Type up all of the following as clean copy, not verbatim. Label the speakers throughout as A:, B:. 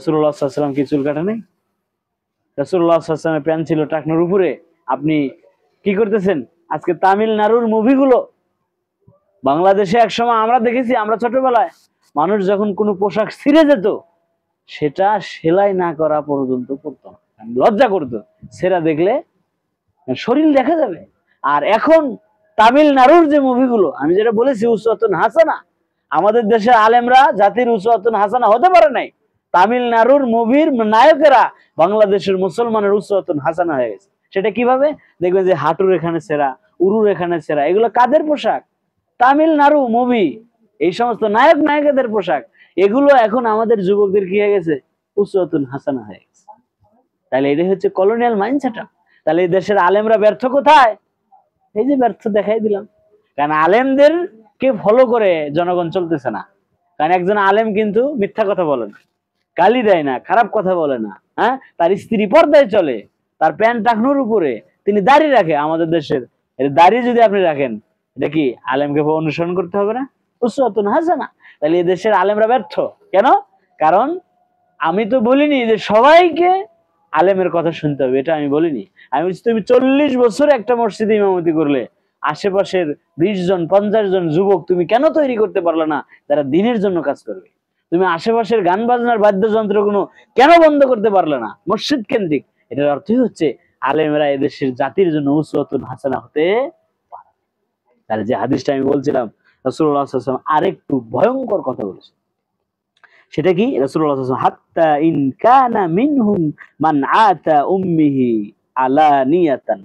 A: রাসূলুল্লাহ সাল্লাল্লাহু আলাইহি ওয়াসাল্লাম কি চুল কাটে নাই? রাসূলুল্লাহ সাল্লাল্লাহু আলাইহি ওয়াসাল্লামের প্যান্ট ছিল টাকনোর উপরে। আপনি কি করতেছেন? আজকে তামিলনাড়ুর মুভিগুলো, বাংলাদেশে একসময় আমরা দেখেছি, আমরা ছোটবেলায় মানুষ যখন কোনো পোশাক ছিঁড়ে যেত সেটা সেলাই না করা পর্যন্ত পড়তো না, লজ্জা করতো, ছেঁড়া দেখলে শরীর দেখা যাবে। আর এখন তামিলনাড়ুর যে মুভিগুলো, আমি যেটা বলেছি উসওয়াতুন হাসানা, আমাদের দেশের আলেমরা জাতির উসওয়াতুন হাসানা হতে পারে নাই, তামিলনাড়ুর মুভির নায়কেরা বাংলাদেশের মুসলমানের উসওয়াতুন হাসানা হয়ে গেছে। সেটা কিভাবে? দেখবেন যে হাঁটুর এখানে ছেঁড়া, উরুর এখানে ছেঁড়া, এগুলো কাদের পোশাক? তামিলনাড়ু মুভি, এই সমস্ত নায়ক নায়িকাদের পোশাক। এগুলো এখন আমাদের যুবকদের কি হয়ে গেছে? উসওয়াতুন হাসানা হয়ে গেছে। তাহলে এটাই হচ্ছে কলোনিয়াল মাইন্ডসেট। তাহলে এই দেশের আলেমরা ব্যর্থ কোথায়? এই যে ব্যর্থ দেখাই দিলাম। কারণ আলেমদেরকে ফলো করে জনগণ চলতেছে না। কারণ একজন আলেম কিন্তু মিথ্যা কথা বলে না, গালি দেয় না, খারাপ কথা বলে না, হ্যাঁ, তার স্ত্রী পর্দায় চলে, তার প্যান্ট টাকনোর উপরে, তিনি দাড়ি রাখে। আমাদের দেশের দাড়ি যদি আপনি রাখেন, এটা কি আলেমকে অনুসরণ করতে হবে না? উসওয়াতুন হাসানা। তাহলে এই দেশের আলেমরা ব্যর্থ কেন? কারণ আমি তো বলিনি যে সবাইকে আলেমের কথা শুনতে হবে, এটা আমি বলিনি। আমি বলছি তুমি 40 বছর একটা মসজিদে ইমামতি করলে, আশেপাশের 20 জন 50 জন যুবক তুমি কেন তৈরি করতে পারলে না যারা দিনের জন্য কাজ করবে? তুমি আশেপাশের গান বাজনার বাদ্যযন্ত্রগুলো কেন বন্ধ করতে পারলে না মসজিদ কেন্দ্রিক? এটার অর্থই হচ্ছে আলেমেরা এদেশের জাতির জন্য উসওয়াতুন হাসানা হতে পারে। তাহলে যে হাদিসটা আমি বলছিলাম, রাসূলুল্লাহ সাল্লাল্লাহু আলাইহি ওয়াসাল্লাম আরেকটু ভয়ঙ্কর কথা বলেছে। সেটা কি? রাসূলুল্লাহ সাল্লাল্লাহু আলাইহি ওয়াসাল্লাম হাত্তা ইন কানা মিনহুম মান আতা উম্মিহি আলানিয়াতান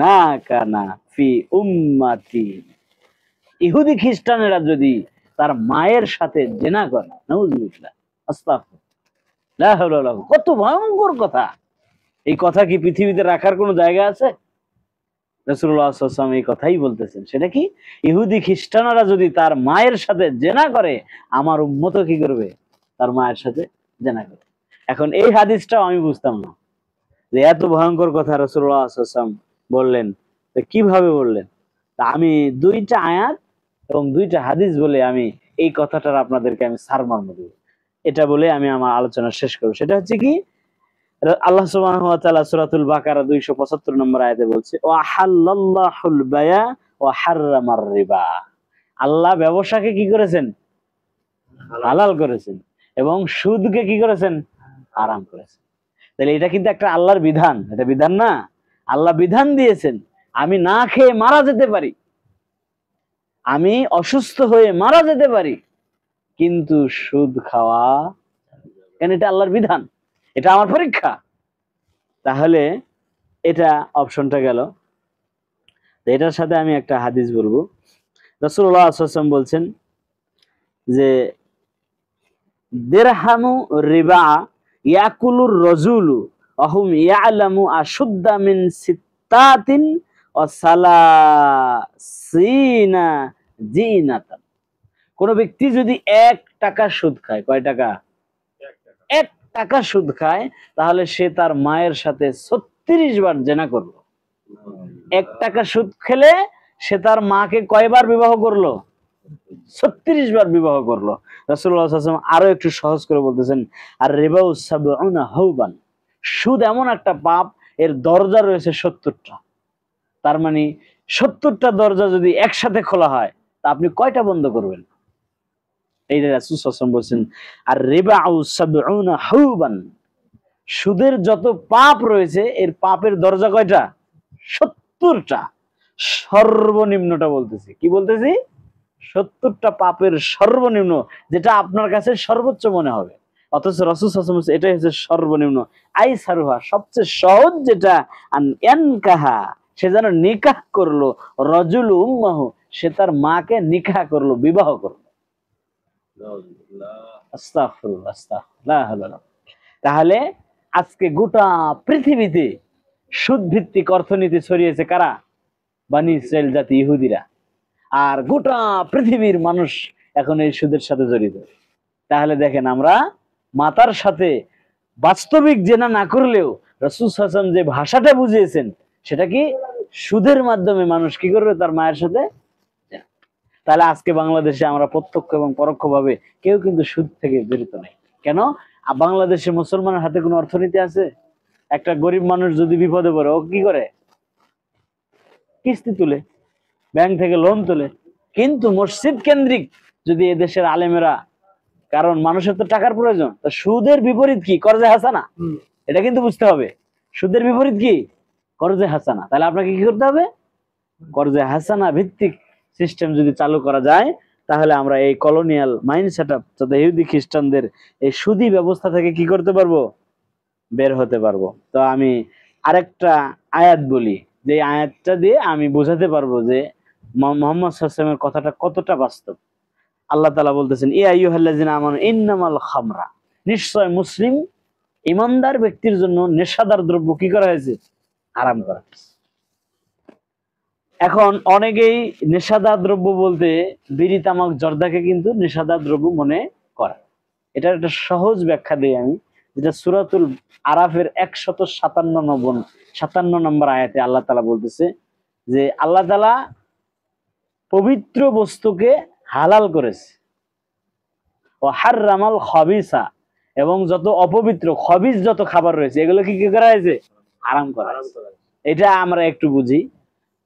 A: না কানা ফি উম্মতি। ইহুদি খ্রিস্টানেরা যদি তার মায়ের সাথে জেনা করে, নাউযুবিল্লাহ, আস্তাগফিরুল্লাহ, লা হাওলা ওয়ালা কুওয়াতা, কত ভয়ঙ্কর কথা! এই কথা কি পৃথিবীতে রাখার কোনো জায়গা আছে? রাসূলুল্লাহ সাল্লাল্লাহু আলাইহি ওয়াসাল্লাম এই কথাই বলতেছেন। সেটা কি? ইহুদি খ্রিস্টানরা যদি তার মায়ের সাথে জেনা করে, আমার উম্মত কি করবে? তার মায়ের সাথে জেনা করবে। এখন এই হাদিসটাও আমি বুঝতাম না যে এত ভয়ঙ্কর কথা রাসূলুল্লাহ সাল্লাল্লাহু আলাইহি ওয়াসাল্লাম বললেন। তো কিভাবে বললেন? তা আমি 2টা আয়াত এবং 2টা হাদিস বলে আমি এই কথাটার আপনাদেরকে আমি সারমর্ম দেব। এটা বলে আমি আমার আলোচনা শেষ করব। সেটা হচ্ছে কি, আল্লাহ সুবহানাহু ওয়া তাআলা সূরাতুল বাকারা 275 নম্বর আয়াতে বলছে, ওয়া হাল্লাল্লাহুল বায়া ওয়া হাররামার রিবা। আল্লাহ ব্যবসাকে কি করেছেন? হালাল করেছেন, এবং সুদকে কি করেছেন? হারাম করেছেন। তাহলে এটা কিন্তু একটা আল্লাহর বিধান, এটা বিধান না, আল্লাহ বিধান দিয়েছেন। আমি না খেয়ে মারা যেতে পারি, আমি অসুস্থ হয়ে মারা যেতে পারি, কিন্তু সুদ খাওয়া কেন? এটা আল্লাহর বিধান, এটা আমার পরীক্ষা। তাহলে এটা অপশনটা গেল। এটার সাথে আমি একটা হাদিস বলবো। রাসূলুল্লাহ সাল্লাল্লাহু আলাইহি ওয়াসাল্লাম বলছেন যে দিরহামু রিবা ইয়াকুলুর রাজুলু আহুম ইয়ালামু আশুদ্দা মিন সিত্তাতিন ওয়া সালাসিনা জিনাতান। কোন ব্যক্তি যদি 1 টাকা সুদ খায়, কয় টাকা? 1 টাকা সুদ খায়, তাহলে সে তার মায়ের সাথে 36 বার জেনা করলো। 1 টাকা সুদ খেলে সে তার মাকে কয়বার বিবাহ করলো? 36 বার বিবাহ করলো। রাসূলুল্লাহ সাল্লাল্লাহু আলাইহি ওয়াসাল্লাম আরো একটু সহজ করে বলতেছেন, আর রিবাউ সাবউনা হাওবান, সুদ এমন একটা পাপ, এর দরজা রয়েছে 70টা। তার মানে 70টা দরজা যদি একসাথে খোলা হয়, তা আপনি কয়টা বন্ধ করবেন? এই যে রাসূল সাল্লাল্লাহু আলাইহি ওয়াসাল্লাম বলছেন, আর রিবাউ সাবউনা হাওবান, সুদের যত পাপ রয়েছে এর পাপের দরজা কয়টা? 70টা। সর্বনিম্নটা বলতেছি, কি বলতেছি? 70টা পাপের সর্বনিম্ন, যেটা আপনার কাছে সর্বোচ্চ মনে হবে, অথচ রাসূল সাল্লাল্লাহু আলাইহি ওয়াসাল্লাম এটাই হচ্ছে সর্বনিম্ন। আইসারুহা, সবচেয়ে সহজ যেটা, আন ইয়ানকাহা, সে যেন নিকাহ করলো, রাজুলু উম্মাহু, সে তার মাকে নিকাহ করলো, বিবাহ করলো। আস্তাগফিরুল্লাহ, আস্তাগফিরুল্লাহ। তাহলে আজকে গোটা পৃথিবীতে সুদ ভিত্তিক অর্থনীতি ছড়িয়েছে কারা? বনী ইসরাইল জাতি, ইহুদিরা। আর গোটা পৃথিবীর মানুষ এখন এই সুদের সাথে জড়িত। তাহলে দেখেন, আমরা মাতার সাথে বাস্তবিক জেনা না করলেও রাসূল সাল্লাল্লাহু আলাইহি ওয়াসাল্লাম যে ভাষাটা বুঝিয়েছেন, সেটা কি? সুদের মাধ্যমে মানুষ কি করবে? তার মায়ের সাথে। তাহলে আজকে বাংলাদেশে আমরা প্রত্যক্ষ এবং পরোক্ষভাবে কেউ কিন্তু সুদ থেকে বিরত নেই। কেন? আর বাংলাদেশে মুসলমানের হাতে কোনো অর্থনীতি আছে? একটা গরিব মানুষ যদি বিপদে পড়ে ও কি করে? কিস্তি তুলে, ব্যাংক থেকে লোন তুলে। কিন্তু মসজিদ কেন্দ্রিক যদি এদেশের আলেমেরা, কারণ মানুষের তো টাকার প্রয়োজন, তো সুদের বিপরীত কি? কর্জে হাসানা। এটা কিন্তু বুঝতে হবে, সুদের বিপরীত কি? কর্জে হাসানা। তাহলে আপনাকে কি করতে হবে? কর্জে হাসানা ভিত্তিক সিস্টেম যদি চালু করা যায়, তাহলে আমরা এই কলোনিয়াল মাইন্ড সেট আপ যাতে ইহুদি খ্রিস্টানদের এই সুদী ব্যবস্থা থেকে কি করতে পারবো? বের হতে পারবো। তো আমি আরেকটা আয়াত বলি, যে আয়াতটা দিয়ে আমি বোঝাতে পারবো যে মুহাম্মদ সাল্লাল্লাহু আলাইহি ওয়াসাল্লামের কথাটা কতটা বাস্তব। আল্লাহ তাআলা বলতেছেন, ইয়া আইয়ুহাল্লাযিনা আমানু ইন্নামাল খামরা, নিশ্চয় মুসলিম ইমানদার ব্যক্তির জন্য নেশাদার দ্রব্য কি করা হয়েছে? হারাম করা হয়েছে। এখন অনেকেই নেশাদার দ্রব্য বলতে বিড়ি, তামাক, জর্দাকে কিন্তু নেশাদার দ্রব্য মনে করে। এটার একটা সহজ ব্যাখ্যা দিই আমি, যেটা সূরাতুল আরাফের 157 নম্বর আয়াতে আল্লাহ তাআলা বলতেছে যে আল্লাহ তাআলা পবিত্র বস্তুকে হালাল করেছে, ও হাররামাল খাবিসা, এবং যত অপবিত্র খবিস যত খাবার রয়েছে এগুলো কি করা হয়েছে? হারাম করা হয়েছে। এটা আমরা একটু বুঝি।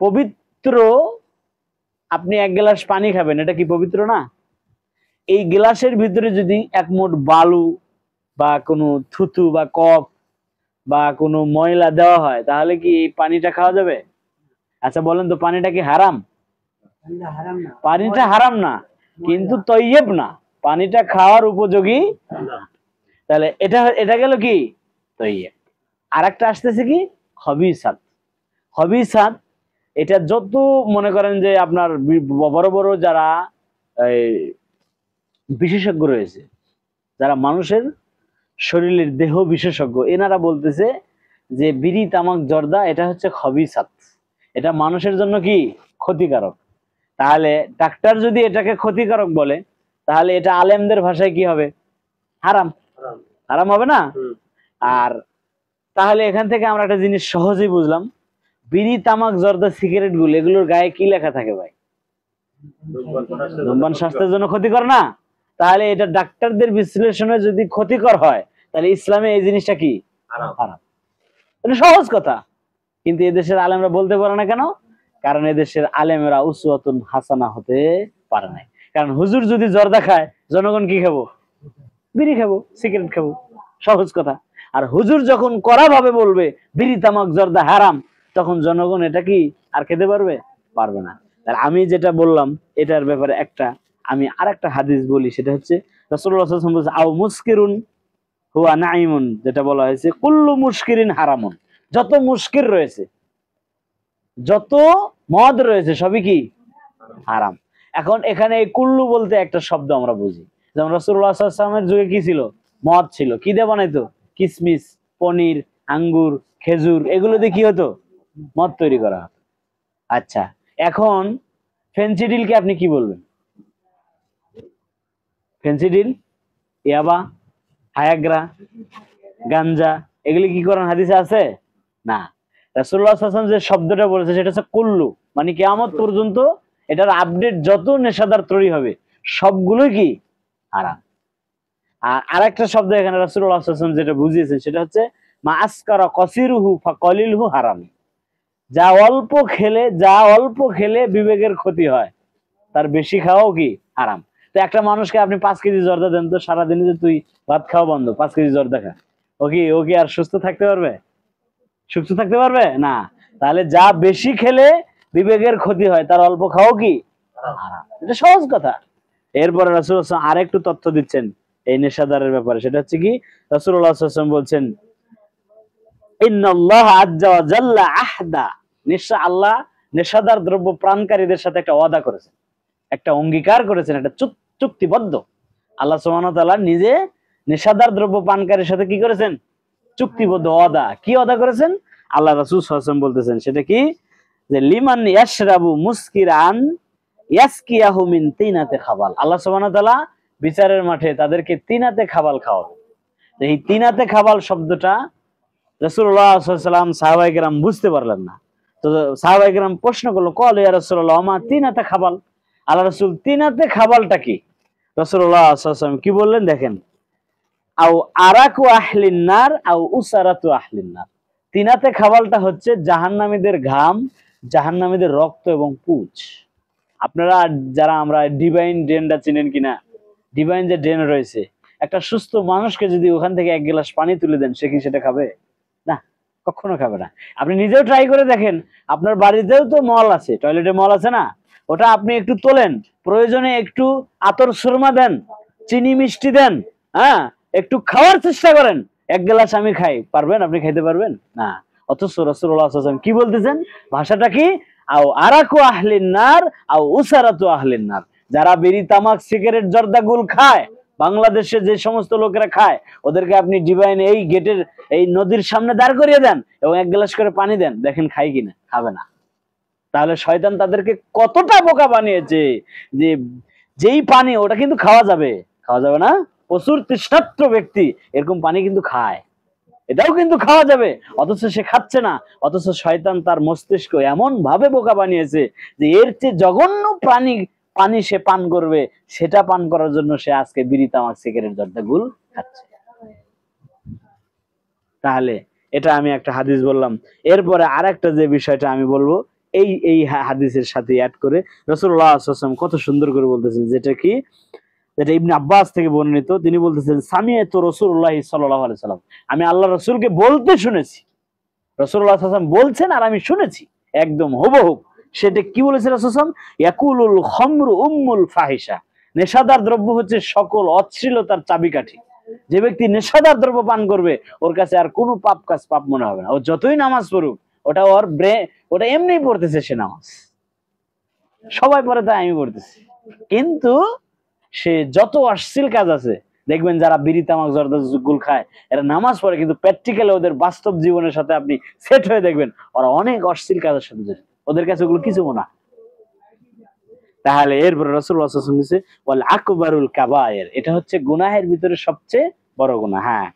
A: পবিত্র, আপনি এক গ্লাস পানি খাবেন, এটা কি পবিত্র না? এই গ্লাসের ভিতরে যদি এক মুঠ বালু বা কোনো থুতু বা কফ বা কোনো ময়লা দেওয়া হয়, তাহলে কি এই পানিটা খাওয়া যাবে? আচ্ছা বলেন তো, পানিটা কি হারাম? পানিটা হারাম না, কিন্তু তৈয়ব না, পানিটা খাওয়ার উপযোগী। তাহলে এটা গেল কি? তৈয়ব। আর একটা আসতেছে কি? খবিসাত। খবিসাত এটা যত মনে করেন যে আপনার বড় বড় যারা বিশেষজ্ঞ রয়েছে, যারা মানুষের শরীরের দেহ বিশেষজ্ঞ, এনারা বলতেছে যে বিড়ি, তামাক, জর্দা এটা হচ্ছে খবিসাত, এটা মানুষের জন্য কি? ক্ষতিকারক। তাহলে ডাক্তার যদি এটাকে ক্ষতিকারক বলে, তাহলে এটা আলেমদের ভাষায় কি হবে? হারাম। হারাম হবে না? আর তাহলে এখান থেকে আমরা একটা জিনিস সহজেই বুঝলাম, বিড়ি, তামাক, জর্দা, সিগারেট গুলো, এগুলোর গায়ে কি লেখা থাকে ভাই? ধূমপান স্বাস্থ্যের জন্য ক্ষতিকর না। তাহলে এটা ডাক্তারদের বিশ্লেষণে যদি ক্ষতিকর হয়, তাহলে ইসলামে এই জিনিসটা কি? হারাম। এটা সহজ কথা, কিন্তু এদেশের আলেমরা বলতে পারে না কেন? কারণ এদেশের আলেমেরা উসওয়াতুন হাসানা হতে পারে নাই। কারণ হুজুর যদি জর্দা খায়, জনগণ কি খাবো? বিড়ি খাবো, সিগারেট খাবো, সহজ কথা। আর হুজুর যখন কড়া ভাবে বলবে বিড়ি, তামাক, জর্দা হারাম, তখন জনগণ এটা কি আর খেতে পারবে? পারবে না। আর আমি যেটা বললাম এটার ব্যাপারে আমি আরেকটা হাদিস বলি, সেটা হচ্ছে রাসূলুল্লাহ সাল্লাল্লাহু আলাইহি ওয়াসাল্লাম বলেছে, আও মুসকিরুন হুয়া নাইমুন, যেটা বলা হয়েছে কুল্লু মুশকিরিন হারামুন, যত মুশকির রয়েছে, যত মদ রয়েছে সবই কি? হারাম। এখন এখানে এই কুল্লু বলতে একটা শব্দ আমরা বুঝি, যেমন রাসূলুল্লাহ সাল্লাল্লাহু আলাইহি ওয়াসাল্লামের যুগে কি ছিল? মদ ছিল। কি দিয়ে বানাইতো? কিসমিস, পনির, আঙ্গুর, খেজুর, এগুলো দিয়ে কি হতো? মদ তৈরি করা হতো। আচ্ছা, এখন ফেন্সিডিলকে আপনি কি বলবেন? ফেন্সিডিল, ইয়াবা, হায়াগ্রা, গাঞ্জা, এগুলি কি করেন? হাদিসে আছে না। রাসূলুল্লাহ সাল্লাল্লাহু আলাইহি ওয়াসাল্লাম যে শব্দটা বলেছে সেটা হচ্ছে কুল্লু, মানে কিয়ামত পর্যন্ত এটার আপডেট যত নেশাদার তৈরি হবে সবগুলোই কি? হারাম। আর আরেকটা শব্দ এখানে রাসূলুল্লাহ সাল্লাল্লাহু আলাইহি ওয়াসাল্লাম যেটা বুঝিয়েছেন সেটা হচ্ছে মা আসকারা কাসিরুহু ফাকালিলহু হারাম, যা অল্প খেলে বিবেকের ক্ষতি হয়, তার বেশি খাওয়াও কি? হারাম। তো একটা মানুষকে আপনি 5 কেজি জর্দা দেন, তো সারাদিনে যে তুই ভাত খাওয়া বন্ধ, 5 কেজি জর্দা খা, ও কি আর সুস্থ থাকতে পারবে? সুস্থ থাকতে পারবে না। তাহলে যা বেশি খেলে বিবেকের ক্ষতি হয়, তার অল্প খাওয়াও কি? হারাম। এটা সহজ কথা। এরপরে রাসূলুল্লাহ সাল্লাল্লাহু আলাইহি ওয়াসাল্লাম আরেকটু তথ্য দিচ্ছেন এই নেশাদারের ব্যাপারে, সেটা হচ্ছে কি? রাসূলুল্লাহ সাল্লাল্লাহু আলাইহি ওয়াসাল্লাম বলছেন, ইন্নাল্লাহ আযজা ওয়া জাল্লা আহদা, নিশ্চয় আল্লাহ নেশাদার দ্রব্য প্রাণকারীদের সাথে একটা ওয়াদা করেছেন, একটা অঙ্গীকার করেছেন, একটা চুক্তিবদ্ধ। আল্লাহ সুবহানাহু ওয়া তাআলা নিজে নেশাদার দ্রব্য পানকারীর সাথে কি করেছেন? চুক্তিবদ্ধ ওয়াদা। কি ওয়াদা করেছেন? আল্লাহ রাসূল সাল্লাল্লাহু আলাইহি ওয়াসাল্লাম বলতেছেন, সেটা কি? যে লিমান ইয়াশরাবু মুসকিরান ইয়াসকিয়াহু মিন তিনাতে খাবাল। আল্লাহ সুবহানাহু ওয়া তাআলা বিচারের মাঠে তাদেরকে তিনাতে খাবাল খাওয়াবে। এই তিনাতে খাবাল শব্দটা রাসূলুল্লাহ সাল্লাল্লাহু আলাইহি ওয়াসাল্লাম সাহাবায়ে কেরাম বুঝতে পারলেন না। তো সাহাবায়ে কেরাম প্রশ্ন করলো, ক্বাল ইয়া রাসূলুল্লাহ মা তিনাতে খাবাল, আল্লাহ রাসূল তিনাতে খাবালটা কি? রাসূলুল্লাহ সাল্লাল্লাহু আলাইহি ওয়াসাল্লাম কি বললেন দেখেন, আও আরাকু আহলিন নার আও উসারাতু আহলিন নার। তিনাতে খাবালটা হচ্ছে জাহান্নামীদের ঘাম, জাহান্নামীদের রক্ত এবং পুঁজ। আপনারা যারা আমরা ডিভাইন ড্রেনটা চিনেন কিনা, ডিভাইন যে ড্রেন রয়েছে, একটা সুস্থ মানুষকে যদি ওখান থেকে এক গ্লাস পানি তুলে দেন, সে কি সেটা খাবে? না, কখনো খাবে না। আপনি নিজেও ট্রাই করে দেখেন, আপনার বাড়িতেও তো মল আছে, টয়লেটে মল আছে না, ওটা আপনি একটু তোলেন, প্রয়োজনে একটু আতর সুরমা দেন, চিনি মিষ্টি দেন, হ্যাঁ, একটু খাওয়ার চেষ্টা করেন, এক গ্লাস আমি খাই, পারবেন? আপনি খাইতে পারবেন না। অথচ রাসূলুল্লাহ সাল্লাল্লাহু আলাইহি ওয়াসাল্লাম কি বলতেছেন? ভাষাটা কি? আও আরাকু আহলিন নার আও উসারাতু আহলিন নার। যারা বিড়ি তামাক সিগারেট জর্দা গুল খায়, বাংলাদেশে যে সমস্ত লোকেরা খায়, ওদেরকে আপনি ডিভাইন এই গেটের এই নদীর সামনে দাঁড় করিয়ে দেন এবং এক গ্লাস করে পানি দেন, দেখেন খাই কিনা? খাবে না। তাহলে শয়তান তাদেরকে কতটা বোকা বানিয়েছে যে যেই পানি ওটা কিন্তু খাওয়া যাবে, খাওয়া যাবে না? প্রচুর তৃষ্ণার্ত ব্যক্তি এরকম পানি কিন্তু খায়, এটাও কিন্তু খাওয়া যাবে, অথচ সে খাচ্ছে না। অথচ শয়তান তার মস্তিষ্ক এমন ভাবে বোকা বানিয়েছে যে এর চেয়ে জঘন্য পানি সে পান করবে, সেটা পান করার জন্য সে আজকে বিড়ি তামাক সিগারেট জর্দা গুল খাচ্ছে। তাহলে এটা আমি একটা হাদিস বললাম। এরপরে আরেকটা যে বিষয়টা আমি বলবো, এই এই হাদিসের সাথে অ্যাড করে রাসূলুল্লাহ সাল্লাল্লাহু আলাইহি ওয়াসাল্লাম কত সুন্দর করে বলতেছেন, যেটা কি, যেটা ইবনে আব্বাস থেকে বর্ণিত। তিনি বলতেছেন, সামিআতু রাসূলুল্লাহ সাল্লাল্লাহু আলাইহি ওয়াসাল্লাম, আমি আল্লাহ রাসূলকে বলতে শুনেছি। রাসূলুল্লাহ সাল্লাল্লাহু আলাইহি ওয়াসাল্লাম বলছেন আর আমি শুনেছি, একদম হুবহু। সেটা কি বলেছে রাসূল সাল্লাল্লাহু আলাইহি ওয়াসাল্লাম? ইয়াকুলুল খামরু উম্মুল ফাহিশা, নেশাদার দ্রব্য হচ্ছে সকল অশ্লীলতার চাবিকাঠি। যে ব্যক্তি নেশাদার দ্রব্য পান করবে, ওর কাছে আর কোনো পাপ কাজ পাপ মনে হবে না। ও যতই নামাজ পড়ুক, ওটা ওর ওটা এমনিই পড়তেছে, সে নামাজ সবাই পড়ে, তাই আমি পড়তেছি। কিন্তু সে যত অশ্লীল কাজ আছে, দেখবেন যারা বিড়ি তামাক জর্দা গুল খায়, এরা নামাজ পড়ে, কিন্তু প্র্যাকটিক্যালি ওদের বাস্তব জীবনের সাথে আপনি সেট হয়ে দেখবেন ওরা অনেক অশ্লীল কাজের সাথে জড়িত, ওদের কাছে ওগুলো কিছু মনে হয়। তাহলে এরপরে রাসূলুল্লাহ সাল্লাল্লাহু আলাইহি ওয়াসাল্লাম বলেছে, ওয়াল আকবারুল কাবায়ের, এটা হচ্ছে গুনাহের ভিতরে সবচেয়ে বড় গুনাহ। হ্যাঁ,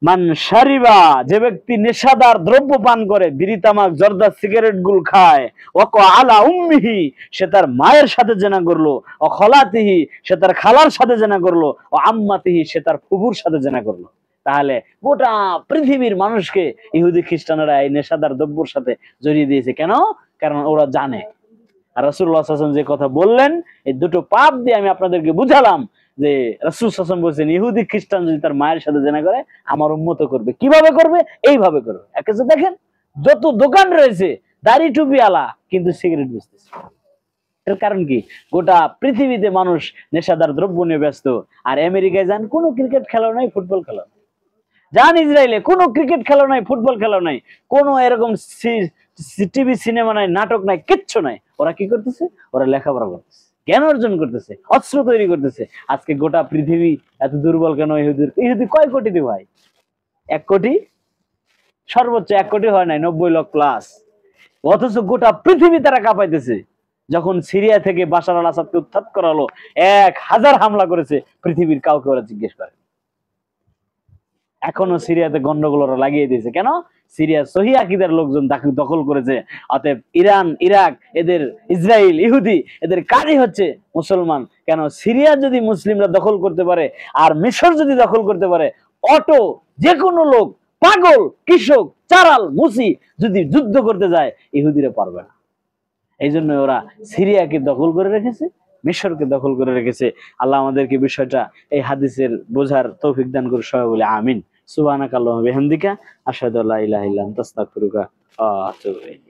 A: মান শারিবা, যে ব্যক্তি নেশাদার দ্রব্য পান করে, বিড়ি তামাক জর্দা সিগারেট গুল খায়, ওয়াকা আলা উম্মিহি, সে তার মায়ের সাথে জেনা করলো, ও খলাতিহি, সে তার খালার সাথে জেনা করলো, ও আম্মাতিহি, সে তার ফুফুর সাথে জেনা করলো। তাহলে গোটা পৃথিবীর মানুষকে ইহুদি খ্রিস্টানরা এই নেশাদার দ্রব্যের সাথে জড়িয়ে দিয়েছে। কেন? কারণ ওরা জানে। আর রাসূলুল্লাহ সাল্লাল্লাহু আলাইহি ওয়াসাল্লাম যে কথা বললেন, এই দুটো পাপ দিয়ে আমি আপনাদেরকে বুঝালাম যে রাসূল সাল্লাল্লাহু আলাইহি ওয়াসাল্লাম বলেছেন, ইহুদি খ্রিস্টান যদি তার মায়ের সাথে জিনা করে, আমার উম্মত করবে। কিভাবে করবে? এইভাবে করবে। একাছে দেখেন, যত দোকান রয়েছে দাড়ি টুপি আলা, কিন্তু সিগারেট বেচতেছে। এর কারণ কি? গোটা পৃথিবীতে মানুষ নেশাদার দ্রব্য নিয়ে ব্যস্ত। আর আমেরিকায় যান, কোনো ক্রিকেট খেলা নাই, ফুটবল খেলা, যান ইসরায়েলে, কোনো ক্রিকেট খেলা নাই, ফুটবল খেলা নাই, কোনো এরকম টিভি সিনেমা নাই, নাটক নাই, কিচ্ছু নাই। ওরা কি করতেছে? ওরা লেখাপড়া করতেছে, জ্ঞান অর্জন করতেছে, অস্ত্র তৈরি করতেছে। আজকে গোটা পৃথিবী এত দুর্বল কেন? ইহুদি কয় কোটি দি ভাই? 1 কোটি, সর্বোচ্চ 1 কোটি হয় নাই, 90 লাখ প্লাস। অথচ গোটা পৃথিবী তারা কাঁপাইতেছে। যখন সিরিয়া থেকে বাশার আল আসাদকে উৎখাত করা হলো, 1000 হামলা করেছে, পৃথিবীর কাউকে ওরা জিজ্ঞেস করে। এখনো সিরিয়াতে গন্ডগোল ওরা লাগিয়ে দিয়েছে। কেন? সিরিয়া সহি আকীদার লোকজন দখল করেছে। অতএব ইরান, ইরাক, এদের ইসরায়েল, ইহুদি, এদের কাজই হচ্ছে মুসলমান। কেন? সিরিয়া যদি মুসলিমরা দখল করতে পারে, আর মিশর যদি দখল করতে পারে, অটো যে কোনো লোক, পাগল, কৃষক, চারাল, মুসি যদি যুদ্ধ করতে যায়, ইহুদিরা পারবে না। এই জন্য ওরা সিরিয়াকে দখল করে রেখেছে, মিশরকে দখল করে রেখেছে। আল্লাহ আমাদেরকে বিষয়টা এই হাদিসের বোঝার তৌফিক দান করে সবাই বলে আমিন। সুবহানাকাল্লাহুম্মা বিহামদিকা, আশহাদু আল্লা ইলাহা ইল্লা আনতা, আস্তাগফিরুকা ওয়া আতুবু ইলাইক।